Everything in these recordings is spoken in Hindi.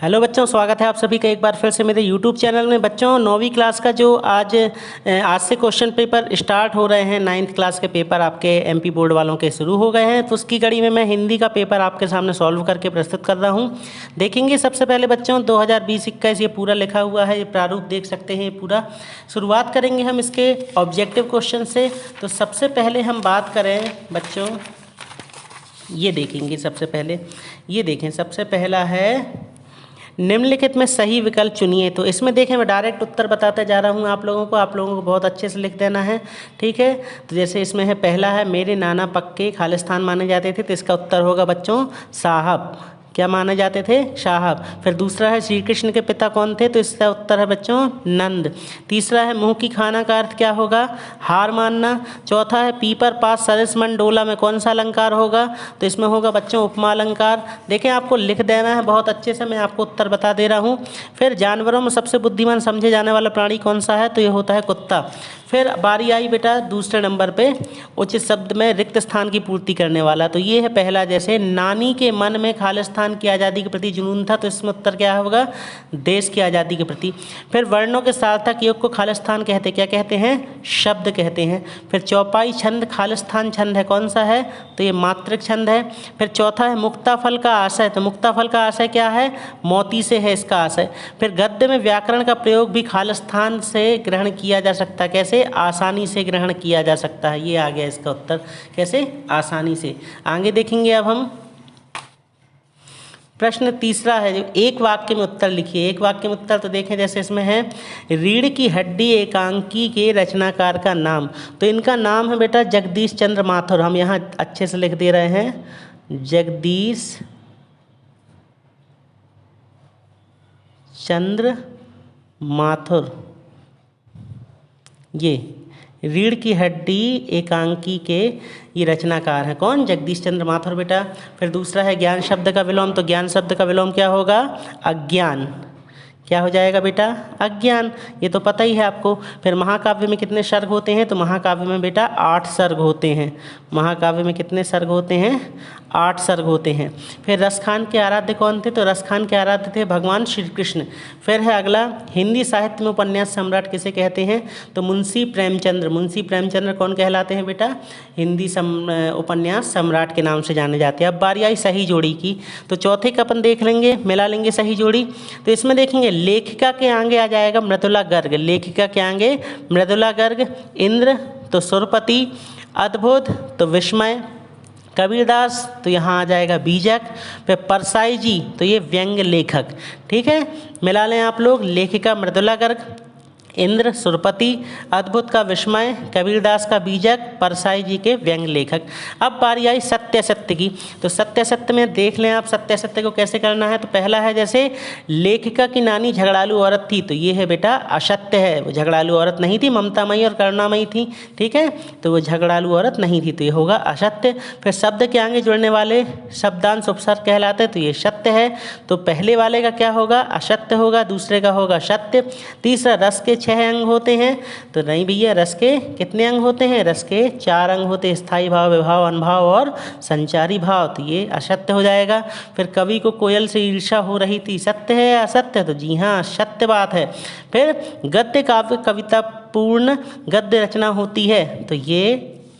हेलो बच्चों, स्वागत है आप सभी का एक बार फिर से मेरे यूट्यूब चैनल में। बच्चों, 9वीं क्लास का जो आज से क्वेश्चन पेपर स्टार्ट हो रहे हैं। 9th क्लास के पेपर आपके एमपी बोर्ड वालों के शुरू हो गए हैं, तो उसकी कड़ी में मैं हिंदी का पेपर आपके सामने सॉल्व करके प्रस्तुत कर रहा हूं। देखेंगे सबसे पहले बच्चों 2020-21 ये पूरा लिखा हुआ है, ये प्रारूप देख सकते हैं। ये पूरा शुरुआत करेंगे हम इसके ऑब्जेक्टिव क्वेश्चन से। तो सबसे पहले हम बात करें बच्चों, ये देखेंगे सबसे पहले, ये देखें सबसे पहला है निम्नलिखित में सही विकल्प चुनिए। तो इसमें देखें मैं डायरेक्ट उत्तर बताते जा रहा हूँ आप लोगों को बहुत अच्छे से लिख देना है, ठीक है। तो जैसे इसमें है, पहला है मेरे नाना पक्के खालिस्तान माने जाते थे, तो इसका उत्तर होगा बच्चों साहब। क्या माने जाते थे? साहब। फिर दूसरा है श्री कृष्ण के पिता कौन थे, तो इसका उत्तर है बच्चों नंद। तीसरा है मुँह की खाना का अर्थ क्या होगा? हार मानना। चौथा है पीपर पास सरिस मन डोला में कौन सा अलंकार होगा, तो इसमें होगा बच्चों उपमा अलंकार। देखें आपको लिख देना है बहुत अच्छे से, मैं आपको उत्तर बता दे रहा हूँ। फिर जानवरों में सबसे बुद्धिमान समझे जाने वाला प्राणी कौन सा है, तो ये होता है कुत्ता। फिर बारी आई बेटा दूसरे नंबर पे उचित शब्द में रिक्त स्थान की पूर्ति करने वाला। तो ये है पहला, जैसे नानी के मन में खालिस्तान की आज़ादी के प्रति जुनून था, तो इसमें उत्तर क्या होगा? देश की आज़ादी के प्रति। फिर वर्णों के सार्थक योग को खालिस्तान कहते क्या कहते हैं? शब्द कहते हैं। फिर चौपाई छंद खालिस्तान छंद है, कौन सा है? तो ये मात्रिक छंद है। फिर चौथा है मुक्ता फल का आशय, तो मुक्ता फल का आशय क्या है? मोती से है इसका आशय। फिर गद्य में व्याकरण का प्रयोग भी खालिस्तान से ग्रहण किया जा सकता है, कैसे? आसानी से ग्रहण किया जा सकता है। ये आ गया इसका उत्तर, कैसे? आसानी से। आगे देखेंगे अब हम प्रश्न तीसरा है, जो एक वाक्य में उत्तर लिखिए। एक वाक्य में उत्तर तो देखें, जैसे इसमें है रीढ़ की हड्डी एकांकी के रचनाकार का नाम, तो इनका नाम है बेटा जगदीश चंद्र माथुर। हम यहाँ अच्छे से लिख दे रहे हैं, जगदीश चंद्र माथुर। ये रीढ़ की हड्डी एकांकी के ये रचनाकार हैं, कौन? जगदीश चंद्र माथुर बेटा। फिर दूसरा है ज्ञान शब्द का विलोम, तो ज्ञान शब्द का विलोम क्या होगा? अज्ञान। क्या हो जाएगा बेटा? अज्ञान। ये तो पता ही है आपको। फिर महाकाव्य में कितने सर्ग होते हैं, तो महाकाव्य में बेटा 8 सर्ग होते हैं। महाकाव्य में कितने सर्ग होते हैं? 8 सर्ग होते हैं। फिर रसखान के आराध्य कौन थे, तो रसखान के आराध्य थे भगवान श्री कृष्ण। फिर है अगला, हिंदी साहित्य में उपन्यास सम्राट किसे कहते हैं, तो मुंशी प्रेमचंद्र। मुंशी प्रेमचंद्र कौन कहलाते हैं बेटा? हिंदी उपन्यास सम्राट के नाम से जाने जाते हैं। अब बारी आई सही जोड़ी की, तो चौथे का अपन देख लेंगे, मिला लेंगे सही जोड़ी। तो इसमें देखेंगे लेखिका के आगे आ जाएगा मृदुला गर्ग। लेखिका के आगे मृदुला गर्ग। इंद्र तो सुरपति। अद्भुत तो विस्मय। कबीरदास तो यहाँ आ जाएगा बीजक। फिर परसाई जी तो ये व्यंग लेखक, ठीक है। मिला लें आप लोग, लेखिका मृदुला गर्ग, इंद्र सुरपति, अद्भुत का विस्मय, कबीरदास का बीजक, परसाई जी के व्यंग लेखक। अब बारी आई सत्य सत्य की, तो सत्य सत्य में देख लें आप सत्य सत्य को कैसे करना है। तो पहला है, जैसे लेखिका की नानी झगड़ालू औरत थी, तो ये है बेटा असत्य है, वो झगड़ालू औरत नहीं थी, ममतामयी और करुणामयी थी, ठीक है। तो वो झगड़ालू औरत नहीं थी, तो ये होगा असत्य। फिर शब्द के आगे जुड़ने वाले शब्दांश उपसर्ग कहलाते, तो ये सत्य है। तो पहले वाले का क्या होगा? असत्य होगा, दूसरे का होगा सत्य। तीसरा, रस के 6 अंग होते हैं, तो नहीं भैया, रस के कितने अंग होते हैं? रस के 4 अंग होते हैं, स्थायी भाव, विभाव, अनुभाव और संचारी भाव, तो ये असत्य हो जाएगा। फिर कवि को कोयल से ईर्ष्या हो रही थी, सत्य है या असत्य? तो जी हाँ, सत्य बात है। फिर गद्य काव्य कविता पूर्ण गद्य रचना होती है, तो ये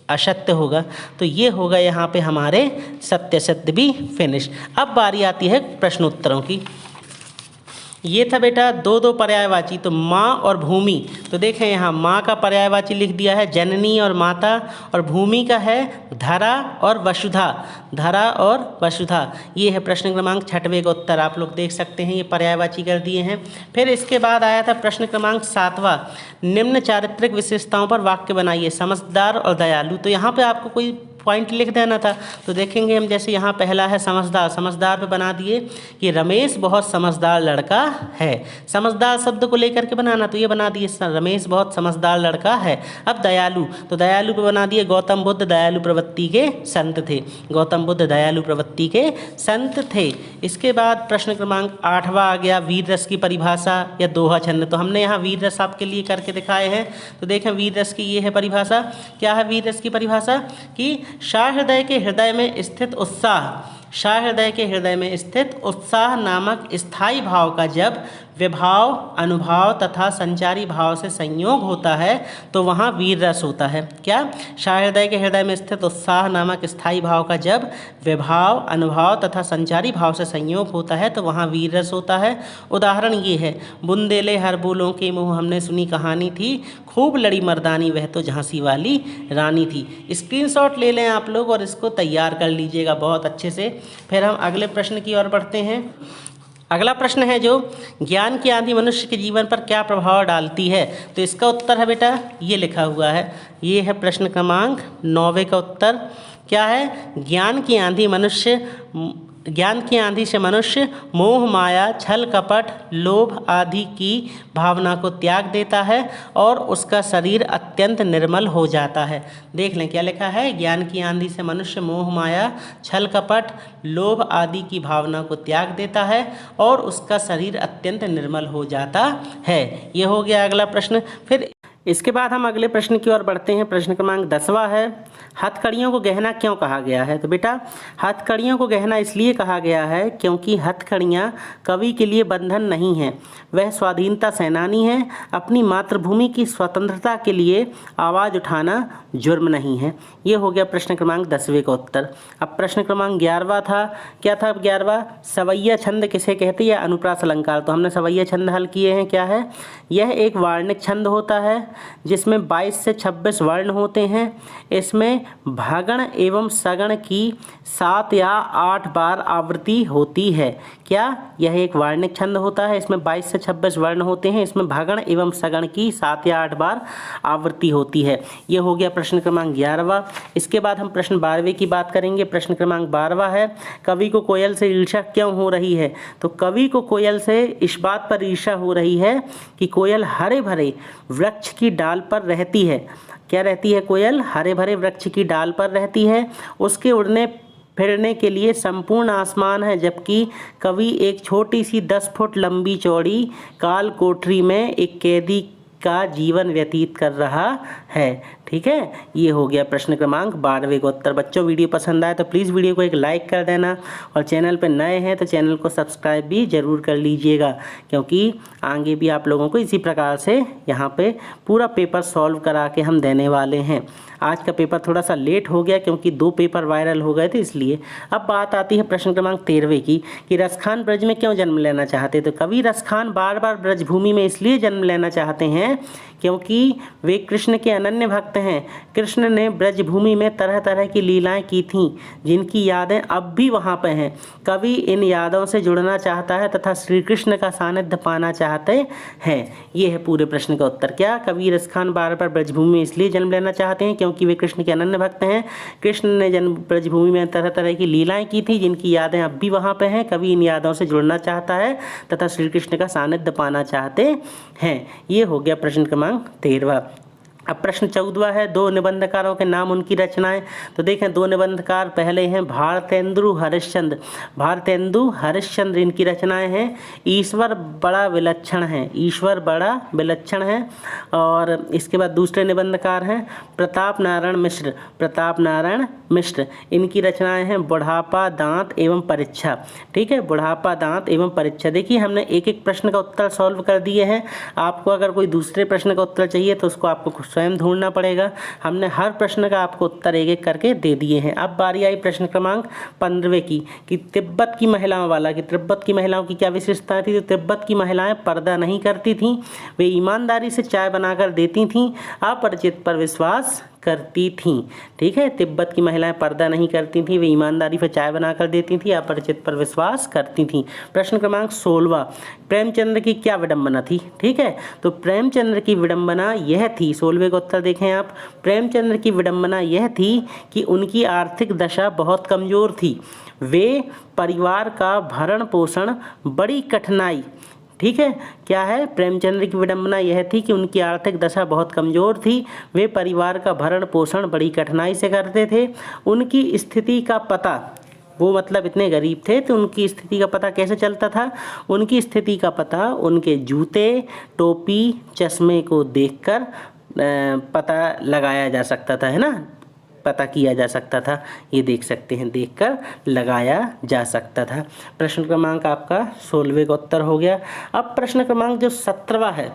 असत्य होगा। तो ये होगा यहाँ पे हमारे सत्य सत्य भी फिनिश। अब बारी आती है प्रश्नोत्तरों की। ये था बेटा 2-2 पर्यायवाची, तो माँ और भूमि। तो देखें यहाँ माँ का पर्यायवाची लिख दिया है जननी और माता, और भूमि का है धरा और वसुधा। धरा और वसुधा, ये है प्रश्न क्रमांक 6वें का उत्तर। आप लोग देख सकते हैं, ये पर्यायवाची कर दिए हैं। फिर इसके बाद आया था प्रश्न क्रमांक 7वां, निम्न चारित्रिक विशेषताओं पर वाक्य बनाइए, समझदार और दयालु। तो यहाँ पे आपको कोई पॉइंट लिख देना था, तो देखेंगे हम, जैसे यहाँ पहला है समझदार। समझदार पे बना दिए कि रमेश बहुत समझदार लड़का है। समझदार शब्द को लेकर के बनाना, तो ये बना दिए रमेश बहुत समझदार लड़का है। अब दयालु, तो दयालु पे बना दिए गौतम बुद्ध दयालु प्रवृत्ति के संत थे। गौतम बुद्ध दयालु प्रवृत्ति के संत थे। इसके बाद प्रश्न क्रमांक 8वां आ गया, वीर रस की परिभाषा या दोहा छंद। तो हमने यहाँ वीर रस आपके लिए करके दिखाए हैं, तो देखें वीर रस की ये है परिभाषा। क्या है वीर रस की परिभाषा? कि सहृदय के हृदय में स्थित उत्साह सहृदय के हृदय में स्थित उत्साह नामक स्थायी भाव का जब विभाव, अनुभाव तथा संचारी भाव से संयोग होता है तो वहाँ वीर रस होता है। क्या? सहृदय के हृदय में स्थित उत्साह नामक स्थायी भाव का जब विभाव, अनुभाव तथा संचारी भाव से संयोग होता है तो वहाँ वीर रस होता है। उदाहरण ये है, बुंदेले हर बोलों के मुँह हमने सुनी कहानी थी, खूब लड़ी मर्दानी वह तो झांसी वाली रानी थी। स्क्रीनशॉट ले लें आप लोग और इसको तैयार कर लीजिएगा बहुत अच्छे से। फिर हम अगले प्रश्न की ओर बढ़ते हैं। अगला प्रश्न है जो ज्ञान की आंधी मनुष्य के जीवन पर क्या प्रभाव डालती है, तो इसका उत्तर है बेटा ये लिखा हुआ है। ये है प्रश्न क्रमांक 9 का उत्तर। क्या है? ज्ञान की आंधी से मनुष्य मोह, माया, छल, कपट, लोभ आदि की भावना को त्याग देता है और उसका शरीर अत्यंत निर्मल हो जाता है। देख लें क्या लिखा है। ज्ञान की आंधी से मनुष्य मोह, माया, छल, कपट, लोभ आदि की भावना को त्याग देता है और उसका शरीर अत्यंत निर्मल हो जाता है। ये हो गया अगला प्रश्न। फिर इसके बाद हम अगले प्रश्न की ओर बढ़ते हैं। प्रश्न क्रमांक 10वां है, हथकड़ियों को गहना क्यों कहा गया है? तो बेटा हथकड़ियों को गहना इसलिए कहा गया है क्योंकि हथकड़ियाँ कवि के लिए बंधन नहीं हैं, वह स्वाधीनता सेनानी है। अपनी मातृभूमि की स्वतंत्रता के लिए आवाज़ उठाना जुर्म नहीं है। ये हो गया प्रश्न क्रमांक 10वें का उत्तर। अब प्रश्न क्रमांक 11वां था। क्या था? 11वां, सवैया छंद किसे कहते हैं या अनुप्रास अलंकार। तो हमने सवैया छंद हल किए हैं। क्या है? यह एक वार्णिक छंद होता है जिसमें 22 से 26 वर्ण होते हैं। इसमें भागण एवं सगण की 7 या 8 बार आवृत्ति होती है। क्या? यह एक वार्णिक छंद होता है, इसमें 22 से 26 वर्ण होते हैं। इसमें भागण एवं सगण की 7 या 8 बार आवृत्ति होती है। यह हो गया प्रश्न क्रमांक 11वां। इसके बाद हम प्रश्न 12वें की बात करेंगे। प्रश्न क्रमांक 12वां है, कवि को कोयल से ईर्ष्या क्यों हो रही है? तो कवि को कोयल से इस बात पर ईर्ष्या हो रही है कि कोयल हरे भरे वृक्ष की डाल पर रहती है। क्या रहती है? कोयल हरे भरे वृक्ष की डाल पर रहती है। उसके उड़ने फिरने के लिए संपूर्ण आसमान है, जबकि कवि एक छोटी सी 10 फुट लंबी चौड़ी काल कोठरी में एक कैदी का जीवन व्यतीत कर रहा है। ठीक है, ये हो गया प्रश्न क्रमांक 12वें का उत्तर। बच्चों वीडियो पसंद आए तो प्लीज़ वीडियो को एक लाइक कर देना और चैनल पर नए हैं तो चैनल को सब्सक्राइब भी ज़रूर कर लीजिएगा, क्योंकि आगे भी आप लोगों को इसी प्रकार से यहाँ पे पूरा पेपर सॉल्व करा के हम देने वाले हैं। आज का पेपर थोड़ा सा लेट हो गया क्योंकि 2 पेपर वायरल हो गए थे, इसलिए। अब बात आती है प्रश्न क्रमांक 13वें की कि रसखान ब्रज में क्यों जन्म लेना चाहते। तो कवि रसखान बार बार ब्रजभूमि में इसलिए जन्म लेना चाहते हैं क्योंकि वे कृष्ण के अनन्य भक्त हैं। कृष्ण ने ब्रजभूमि में तरह तरह की लीलाएं की थीं, जिनकी यादें अब भी वहाँ पर हैं। कवि इन यादों से जुड़ना चाहता है तथा श्री कृष्ण का सानिध्य पाना चाहते हैं। ये है पूरे प्रश्न का उत्तर। क्या? कवि रसखान बार बार ब्रजभूमि में इसलिए जन्म लेना चाहते हैं क्योंकि वे कृष्ण के अनन्य भक्त हैं। कृष्ण ने जन्म ब्रजभूमि में तरह तरह की लीलाएं की थी, जिनकी यादें अब भी वहाँ पर हैं। कवि इन यादों से जुड़ना चाहता है तथा श्री कृष्ण का सानिध्य पाना चाहते हैं। ये हो गया प्रश्न क्रमांक 13वां। अब प्रश्न 14वां है, 2 निबंधकारों के नाम उनकी रचनाएं। तो देखें 2 निबंधकार पहले हैं भारतेंदु हरिश्चंद्र। भारतेंदु हरिश्चंद्र इनकी रचनाएं हैं। ईश्वर बड़ा विलक्षण है, ईश्वर बड़ा विलक्षण है। और इसके बाद दूसरे निबंधकार हैं प्रताप नारायण मिश्र। प्रताप नारायण मिश्र इनकी रचनाएं हैं बुढ़ापा, दांत एवं परीक्षा। ठीक है, बुढ़ापा, दांत एवं परीक्षा। देखिए हमने एक एक प्रश्न का उत्तर सॉल्व कर दिए हैं। आपको अगर कोई दूसरे प्रश्न का उत्तर चाहिए तो उसको आपको स्वयं ढूंढना पड़ेगा। हमने हर प्रश्न का आपको उत्तर एक एक करके दे दिए हैं। अब बारी आई प्रश्न क्रमांक 15वें की कि तिब्बत की महिलाओं वाला, कि तिब्बत की महिलाओं की क्या विशेषता थी। तो तिब्बत की महिलाएं पर्दा नहीं करती थीं, वे ईमानदारी से चाय बनाकर देती थीं, अपरिचित पर विश्वास करती थीं। ठीक है, तिब्बत की महिलाएं पर्दा नहीं करती थीं, वे ईमानदारी से चाय बनाकर देती थीं, अपरिचित पर विश्वास करती थीं। प्रश्न क्रमांक 16वां, प्रेमचंद्र की क्या विडंबना थी। ठीक है, तो प्रेमचंद्र की विडंबना यह थी, 16वें का उत्तर देखें आप। प्रेमचंद्र की विडंबना यह थी कि उनकी आर्थिक दशा बहुत कमज़ोर थी। वे परिवार का भरण पोषण बड़ी कठिनाई। ठीक है, क्या है? प्रेमचंद्र की विडंबना यह थी कि उनकी आर्थिक दशा बहुत कमज़ोर थी, वे परिवार का भरण पोषण बड़ी कठिनाई से करते थे। उनकी स्थिति का पता, वो मतलब इतने गरीब थे तो उनकी स्थिति का पता कैसे चलता था। उनकी स्थिति का पता उनके जूते, टोपी, चश्मे को देखकर पता लगाया जा सकता था, है ना। पता किया जा सकता था, ये देख सकते हैं, देखकर लगाया जा सकता था। प्रश्न क्रमांक आपका 16वें का उत्तर हो गया। अब प्रश्न क्रमांक जो 17वां है,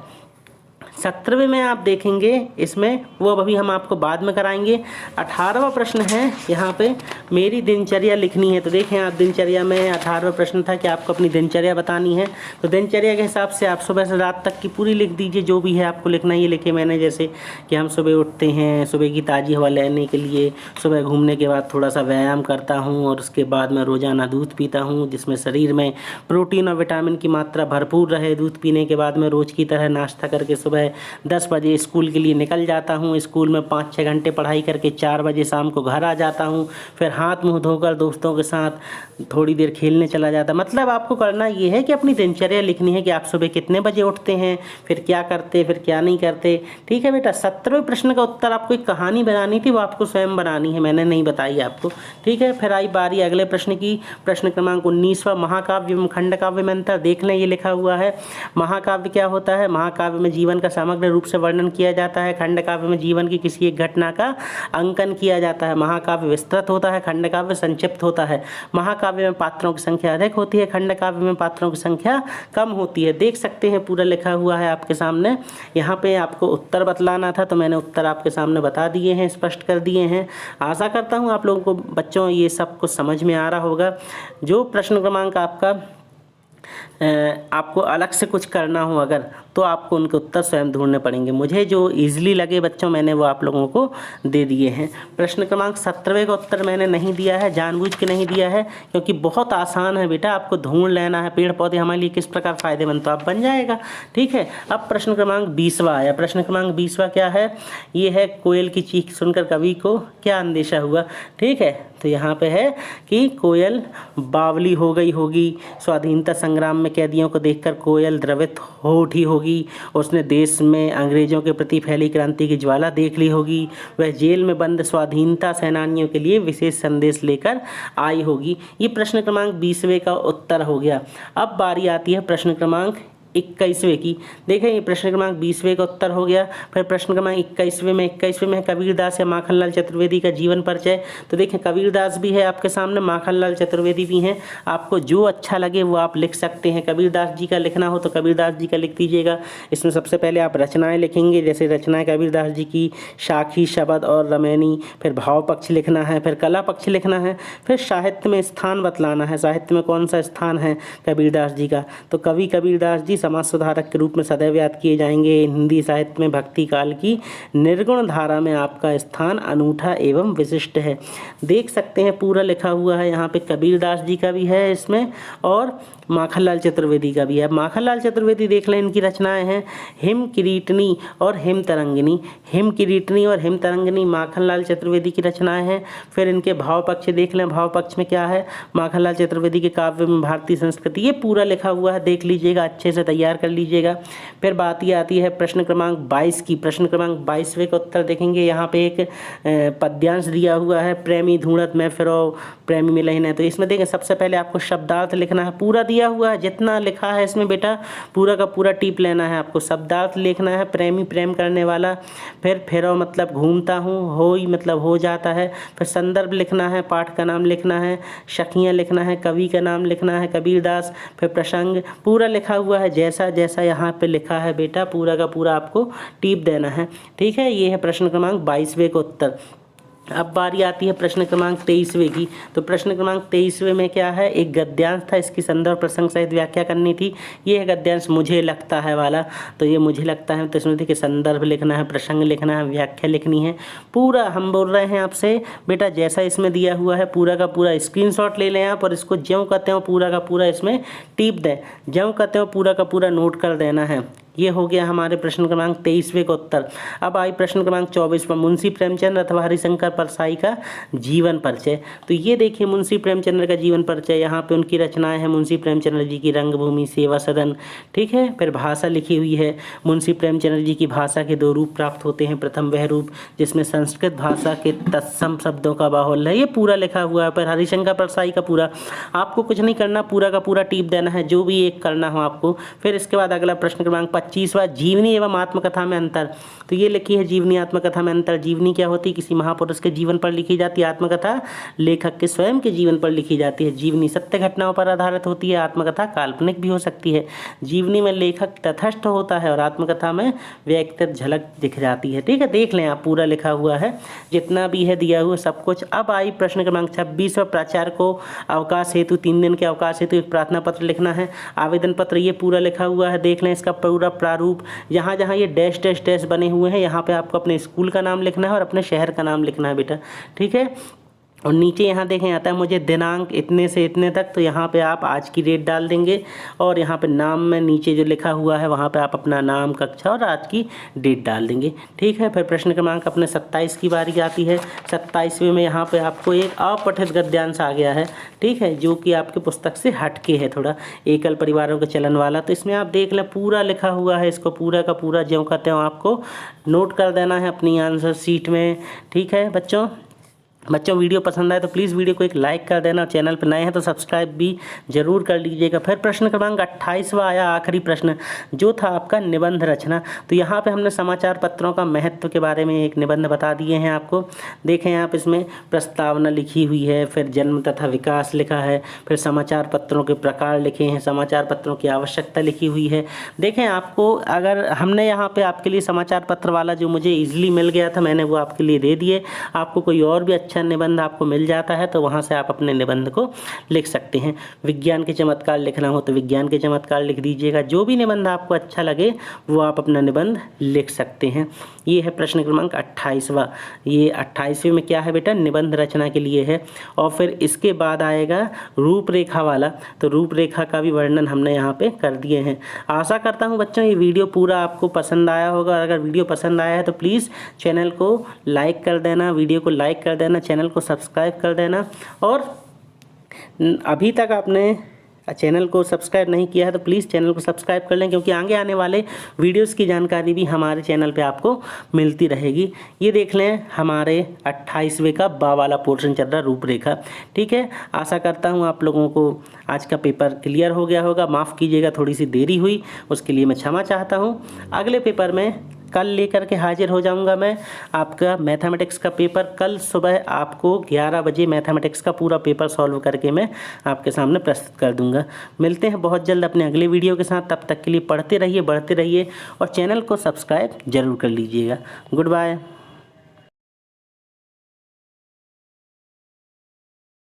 17वें में आप देखेंगे इसमें, वो अब अभी हम आपको बाद में कराएंगे। 18वां प्रश्न है यहाँ पे, मेरी दिनचर्या लिखनी है। तो देखें आप, दिनचर्या में 18वां प्रश्न था कि आपको अपनी दिनचर्या बतानी है। तो दिनचर्या के हिसाब से आप सुबह से रात तक की पूरी लिख दीजिए, जो भी है आपको लिखना। ये लिखे मैंने, जैसे कि हम सुबह उठते हैं, सुबह की ताज़ी हवा लेने के लिए, सुबह घूमने के बाद थोड़ा सा व्यायाम करता हूँ, और उसके बाद मैं रोज़ाना दूध पीता हूँ जिसमें शरीर में प्रोटीन और विटामिन की मात्रा भरपूर रहे। दूध पीने के बाद मैं रोज़ की तरह नाश्ता करके सुबह 10 बजे स्कूल के लिए निकल जाता हूँ। स्कूल में 5-6 घंटे पढ़ाई करके 4 बजे शाम को घर आ जाता हूँ। फिर हाथ मुंह धोकर दोस्तों के साथ थोड़ी देर खेलने चला जाता। मतलब आपको करना ये है कि अपनी दिनचर्या लिखनी है कि आप सुबह कितने बजे उठते हैं, फिर क्या करते, फिर क्या नहीं करते। ठीक है बेटा। 17वें प्रश्न का उत्तर आपको एक कहानी बनानी थी, वो आपको स्वयं बनानी है, मैंने नहीं बताई आपको। ठीक है। फिर आई बारी अगले प्रश्न की। प्रश्न क्रमांक 19वां, महाकाव्य एवं खंडकाव्य में अंतर। देख लें, ये लिखा हुआ है। महाकाव्य क्या होता है? महाकाव्य में जीवन का समग्र रूप से वर्णन किया जाता है। खंडकाव्य में जीवन की किसी एक घटना का अंकन किया जाता है। महाकाव्य विस्तृत होता है, खंडकाव्य संक्षिप्त होता है। महाकाव्य में पात्रों की संख्या अधिक होती है, खंडकाव्य में पात्रों की संख्या कम होती है। देख सकते हैं, पूरा लिखा हुआ है आपके सामने। यहाँ पे आपको उत्तर बतलाना था, तो मैंने उत्तर आपके सामने बता दिए हैं, स्पष्ट कर दिए हैं। आशा करता हूँ आप लोगों को बच्चों ये सब कुछ समझ में आ रहा होगा। जो प्रश्न क्रमांक आपको अलग से कुछ करना हो अगर, तो आपको उनके उत्तर स्वयं ढूंढने पड़ेंगे। मुझे जो इजीली लगे बच्चों, मैंने वो आप लोगों को दे दिए हैं। प्रश्न क्रमांक 17वें का उत्तर मैंने नहीं दिया है, जानबूझ के नहीं दिया है, क्योंकि बहुत आसान है बेटा। आपको ढूंढ लेना है पेड़ पौधे हमारे लिए किस प्रकार फायदेमंद, तो आप बन जाएगा। ठीक है। अब प्रश्न क्रमांक 20वां आया। प्रश्न क्रमांक 20वां क्या है? ये है, कोयल की चीख सुनकर कवि को क्या अंदेशा हुआ। ठीक है। तो यहाँ पे है कि कोयल बावली हो गई होगी, स्वाधीनता संग्राम में कैदियों को देखकर कोयल द्रवित हो उठी होगी, उसने देश में अंग्रेजों के प्रति फैली क्रांति की ज्वाला देख ली होगी, वह जेल में बंद स्वाधीनता सेनानियों के लिए विशेष संदेश लेकर आई होगी। ये प्रश्न क्रमांक 20वें का उत्तर हो गया। अब बारी आती है प्रश्न क्रमांक 21वें की। देखें, ये प्रश्न क्रमांक 20वें का उत्तर हो गया। फिर प्रश्न क्रमांक 21वें में कबीरदास या माखनलाल चतुर्वेदी का जीवन परिचय। तो देखें, कबीरदास भी है आपके सामने, माखनलाल चतुर्वेदी भी हैं। आपको जो अच्छा लगे वो आप लिख सकते हैं। कबीरदास जी का लिखना हो तो कबीरदास जी का लिख दीजिएगा। इसमें सबसे पहले आप रचनाएं लिखेंगे, जैसे रचनाएं कबीरदास जी की साखी, शबद और रमैनी। फिर भाव पक्ष लिखना है, फिर कला पक्ष लिखना है, फिर साहित्य में स्थान बतलाना है, साहित्य में कौन सा स्थान है कबीरदास जी का। तो कवि कबीरदास जी समाज सुधारक के रूप में सदैव याद किए जाएंगे। हिंदी साहित्य में भक्ति काल की निर्गुण धारा में आपका स्थान अनूठा एवं विशिष्ट है। देख सकते हैं, पूरा लिखा हुआ है यहाँ पे। कबीरदास जी का भी है इसमें और माखनलाल चतुर्वेदी का भी है। माखनलाल चतुर्वेदी देख लें, इनकी रचनाएं हैं हिम किरीटनी और हिम तरंगिनी। हिम किरीटनी और हिम तरंगिनी माखनलाल चतुर्वेदी की रचनाएं हैं। फिर इनके भाव पक्ष देख लें, भाव पक्ष में क्या है? माखनलाल चतुर्वेदी के काव्य में भारतीय संस्कृति, ये पूरा लिखा हुआ है, देख लीजिएगा, अच्छे से तैयार कर लीजिएगा। फिर बात ये आती है प्रश्न क्रमांक 22 की। प्रश्न क्रमांक 22वें का उत्तर देखेंगे। यहाँ पे एक पद्यांश दिया हुआ है, प्रेमी ढूंढत में फिरो प्रेमी मिले न। तो इसमें देखें, सबसे पहले आपको शब्दार्थ लिखना है। पूरा दिया हुआ है, जितना लिखा है इसमें बेटा पूरा का पूरा टीप लेना है आपको। शब्दार्थ लिखना है, प्रेमी प्रेम करने वाला, फिर फिरो मतलब घूमता हूँ, होई मतलब हो जाता है, फिर संदर्भ लिखना है, पाठ का नाम लिखना है, सखियाँ लिखना है, कवि का नाम लिखना है कबीरदास, फिर प्रसंग पूरा लिखा हुआ है। जैसा जैसा यहाँ पे लिखा है बेटा पूरा का पूरा आपको टीप देना है। ठीक है। ये है प्रश्न क्रमांक 22वें का उत्तर। अब बारी आती है प्रश्न क्रमांक 23वें की। तो प्रश्न क्रमांक 23वें में क्या है? एक गद्यांश था, इसकी संदर्भ प्रसंग सहित व्याख्या करनी थी। ये है गद्यांश मुझे लगता है वाला। तो ये मुझे लगता है, तो इसमें देखिए संदर्भ लिखना है, प्रसंग लिखना है, व्याख्या लिखनी है। पूरा हम बोल रहे हैं आपसे बेटा, जैसा इसमें दिया हुआ है पूरा का पूरा स्क्रीनशॉट ले लें आप, और इसको ज्यों कहते हो पूरा का पूरा इसमें टीप दें, ज्यों कहते हो पूरा का पूरा नोट कर देना है। ये हो गया हमारे प्रश्न क्रमांक 23वें का उत्तर। अब आई प्रश्न क्रमांक 24 पर, मुंशी प्रेमचंद अथवा हरिशंकर परसाई का जीवन परिचय। तो ये देखिए मुंशी प्रेमचंद्र का जीवन परिचय। यहाँ पे उनकी रचनाएं हैं, मुंशी प्रेमचंद्र जी की रंगभूमि, सेवा सदन। ठीक है। फिर भाषा लिखी हुई है। मुंशी प्रेमचंद्र जी की भाषा के 2 रूप प्राप्त होते हैं। प्रथम वह रूप जिसमें संस्कृत भाषा के तत्सम शब्दों का बाहुल्य है, ये पूरा लिखा हुआ है। पर हरिशंकर परसाई का पूरा, आपको कुछ नहीं करना, पूरा का पूरा टीप देना है, जो भी एक करना हो आपको। फिर इसके बाद अगला प्रश्न क्रमांक 25वां जीवनी एवं आत्मकथा में अंतर। तो ये लिखी है जीवनी आत्मकथा में अंतर। जीवनी क्या होती है? किसी महापुरुष के जीवन पर लिखी जाती है। आत्मकथा लेखक के स्वयं के जीवन पर लिखी जाती है। जीवनी सत्य घटनाओं पर आधारित होती है, आत्मकथा काल्पनिक भी हो सकती है। जीवनी में लेखक तटस्थ होता है और आत्मकथा में व्यक्तिगत झलक दिख जाती है। ठीक है, देख लें आप, पूरा लिखा हुआ है, जितना भी है दिया हुआ सब कुछ। अब आई प्रश्न क्रमांक 26। प्राचार्य को अवकाश हेतु 3 दिन के अवकाश हेतु एक प्रार्थना पत्र लिखना है। आवेदन पत्र ये पूरा लिखा हुआ है, देख लें इसका पूरा प्रारूप। जहाँ जहाँ ये डैश डैश डैश बने हुए हैं, यहाँ पे आपको अपने स्कूल का नाम लिखना है और अपने शहर का नाम लिखना है बेटा। ठीक है, और नीचे यहाँ देखें आता है मुझे दिनांक इतने से इतने तक, तो यहाँ पे आप आज की डेट डाल देंगे और यहाँ पे नाम में नीचे जो लिखा हुआ है वहाँ पे आप अपना नाम, कक्षा और आज की डेट डाल देंगे। ठीक है, फिर प्रश्न क्रमांक अपने 27 की बारी आती है। 27वें में यहाँ पे आपको एक अपठित गद्यांश आ गया है। ठीक है, जो कि आपके पुस्तक से हटके है थोड़ा, एकल परिवारों के चलन वाला। तो इसमें आप देख लें पूरा लिखा हुआ है, इसको पूरा का पूरा ज्यों का त्यों आपको नोट कर देना है अपनी आंसर शीट में। ठीक है बच्चों वीडियो पसंद आए तो प्लीज़ वीडियो को एक लाइक कर देना, चैनल पर नए हैं तो सब्सक्राइब भी जरूर कर लीजिएगा। फिर प्रश्न क्रमांक 28वां आया, आखिरी प्रश्न, जो था आपका निबंध रचना। तो यहाँ पे हमने समाचार पत्रों का महत्व के बारे में एक निबंध बता दिए हैं आपको। देखें आप, इसमें प्रस्तावना लिखी हुई है, फिर जन्म तथा विकास लिखा है, फिर समाचार पत्रों के प्रकार लिखे हैं, समाचार पत्रों की आवश्यकता लिखी हुई है। देखें आपको, अगर हमने यहाँ पे आपके लिए समाचार पत्र वाला जो मुझे ईजिली मिल गया था, मैंने वो आपके लिए दे दिए। आपको कोई और भी अच्छा निबंध आपको मिल जाता है तो वहाँ से आप अपने निबंध को लिख सकते हैं। विज्ञान के चमत्कार लिखना हो तो विज्ञान के चमत्कार लिख दीजिएगा। जो भी निबंध आपको अच्छा लगे वो आप अपना निबंध लिख सकते हैं। ये है प्रश्न क्रमांक 28वां। ये 28वें में क्या है बेटा? निबंध रचना के लिए है। और फिर इसके बाद आएगा रूपरेखा वाला, तो रूपरेखा का भी वर्णन हमने यहाँ पे कर दिए हैं। आशा करता हूँ बच्चों ये वीडियो पूरा आपको पसंद आया होगा। और अगर वीडियो पसंद आया है तो प्लीज़ चैनल को लाइक कर देना, वीडियो को लाइक कर देना, चैनल को सब्सक्राइब कर देना। और अभी तक आपने चैनल को सब्सक्राइब नहीं किया है तो प्लीज़ चैनल को सब्सक्राइब कर लें, क्योंकि आगे आने वाले वीडियोस की जानकारी भी हमारे चैनल पे आपको मिलती रहेगी। ये देख लें हमारे 28वें का बा वाला पोर्शन चल रहा, रूपरेखा। ठीक है, आशा करता हूँ आप लोगों को आज का पेपर क्लियर हो गया होगा। माफ़ कीजिएगा थोड़ी सी देरी हुई, उसके लिए मैं क्षमा चाहता हूँ। अगले पेपर में कल लेकर के हाजिर हो जाऊंगा मैं। आपका मैथमेटिक्स का पेपर कल सुबह आपको 11 बजे मैथमेटिक्स का पूरा पेपर सॉल्व करके मैं आपके सामने प्रस्तुत कर दूंगा। मिलते हैं बहुत जल्द अपने अगले वीडियो के साथ। तब तक के लिए पढ़ते रहिए, बढ़ते रहिए और चैनल को सब्सक्राइब जरूर कर लीजिएगा। Good bye.